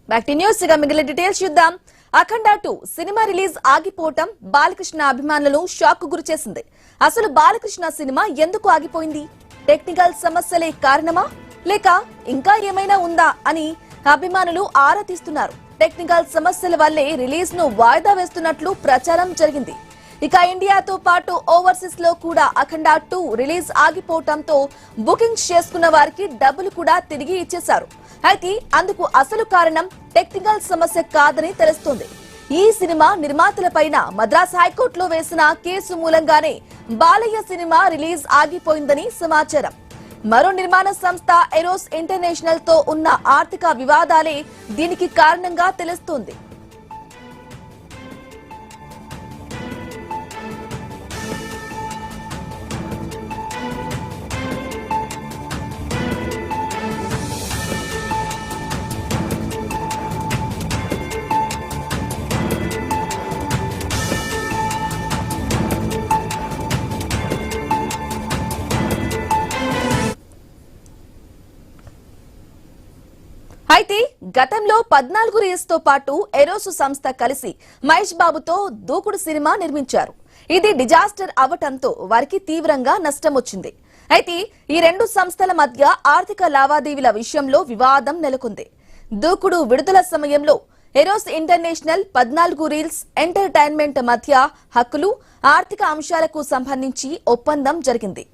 Back to news గా మిగిలిన details చూద్దాం. అఖండ 2 సినిమా రిలీజ్ ఆగిపోవటం బాలకృష్ణ అభిమానులను షాక్ కు గురిచేసింది. అసలు బాలకృష్ణ సినిమా ఎందుకు ఆగిపోయింది? టెక్నికల్ సమస్యలే కారణమా లేక ఇంకా ఏమైనా ఉందా అని అభిమానులు ఆరా తీస్తున్నారు. టెక్నికల్ సమస్యల వల్లే రిలీజ్ ను వాయిదా వేస్తున్నట్లు ప్రచారం జరిగింది. ఇక ఇండియాతో పాటు ఓవర్సీస్ లో కూడా అఖండ 2 రిలీజ్ ఆగిపోవడంతో బుకింగ్స్ చేసుకున్న వారికి డబ్బులు కూడా తిరిగి ఇచ్చేశారు. అయితే అందుకు అసలు కారణం టెక్నికల్ సమస్య కాదని తెలుస్తోంది. ఈ సినిమా నిర్మాతలపైన మద్రాస్ హైకోర్టులో వేసిన కేసు మూలంగానే బాలయ్య సినిమా రిలీజ్ ఆగిపోయిందని సమాచారం. మరో నిర్మాణ సంస్థ ఎరోస్ ఇంటర్నేషనల్ తో ఉన్న ఆర్థిక వివాదాలే దీనికి కారణంగా తెలుస్తోంది. అయితే గతంలో 14 రీల్స్ తో పాటు ఎరోసు సంస్థ కలిసి మహేష్ బాబుతో దూకుడు సినిమా నిర్మించారు. ఇది డిజాస్టర్ అవటంతో వారికి తీవ్రంగా నష్టం వచ్చింది. అయితే ఈ రెండు సంస్థల మధ్య ఆర్థిక లావాదేవీల విషయంలో వివాదం నెలకొంది. దూకుడు విడుదల సమయంలో ఎరోస్ ఇంటర్నేషనల్ 14 రీల్స్ ఎంటర్టైన్మెంట్ మధ్య హక్కులు, ఆర్థిక అంశాలకు సంబంధించి ఒప్పందం జరిగింది.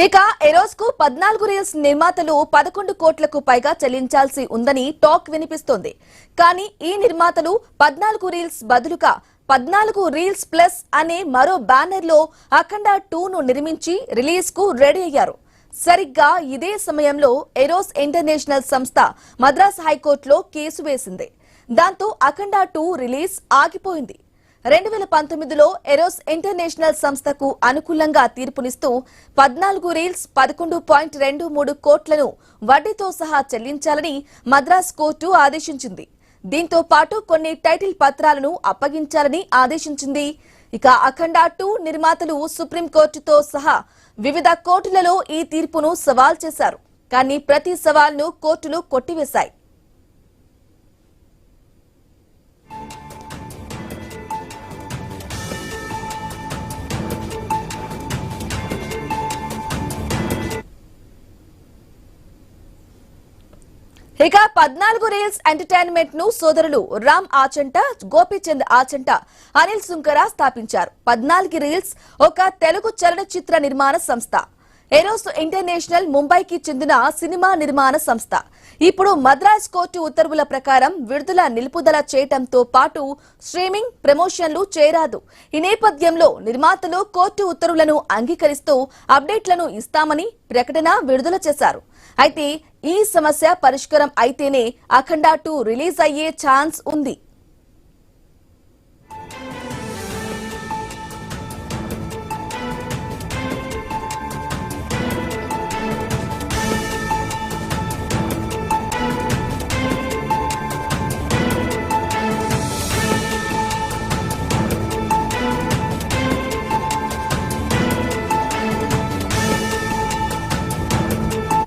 ఇక ఎరోస్ కు 14 రీల్స్ నిర్మాతలు 11 కోట్లకు పైగా చెల్లించాల్సి ఉందని టాక్ వినిపిస్తోంది. కానీ ఈ నిర్మాతలు 14 రీల్స్ బదులుగా 14 రీల్స్ ప్లస్ అనే మరో బ్యానర్ లో అఖండ 2 ను నిర్మించి రిలీజ్ కు రెడీ అయ్యారు. సరిగ్గా ఇదే సమయంలో ఎరోస్ ఇంటర్నేషనల్ సంస్థ మద్రాస్ హైకోర్టులో కేసు వేసింది. దాంతో అఖండ 2 రిలీజ్ ఆగిపోయింది. 2019లో ఎరోస్ ఇంటర్నేషనల్ సంస్థకు అనుకూలంగా తీర్పునిస్తూ 14 రీల్స్ 11.23 కోట్లను వడ్డీతో సహా చెల్లించాలని మద్రాస్ కోర్టు ఆదేశించింది. దీంతో పాటు కొన్ని టైటిల్ పత్రాలను అప్పగించాలని ఆదేశించింది. ఇక అఖండ 2 నిర్మాతలు సుప్రీంకోర్టుతో సహా వివిధ కోర్టులలో ఈ తీర్పును సవాల్ చేశారు. కానీ ప్రతి సవాల్ను కోర్టులు కొట్టివేశాయి. ఇక 14 రీల్స్ ఎంటర్టైన్మెంట్ ను సోదరులు రామ్ ఆచంట, గోపీచంద్ ఆచంట, అనిల్ సుంకర స్థాపించారు. 14 రీల్స్ ఒక తెలుగు చలనచిత్ర నిర్మాణ సంస్థ. ఎరోస్ ఇంటర్నేషనల్ ముంబైకి చెందిన సినిమా నిర్మాణ సంస్థ. ఇప్పుడు మద్రాస్ కోర్టు ఉత్తర్వుల ప్రకారం విడుదల నిలుపుదల చేయటంతో పాటు స్ట్రీమింగ్, ప్రమోషన్లు చేయరాదు. ఈ నేపథ్యంలో నిర్మాతలు కోర్టు ఉత్తర్వులను అంగీకరిస్తూ అప్డేట్లను ఇస్తామని ప్రకటన విడుదల చేశారు. అయితే ఈ సమస్య పరిష్కారం అయితేనే అఖండ 2 రిలీజ్ అయ్యే ఛాన్స్ ఉంది.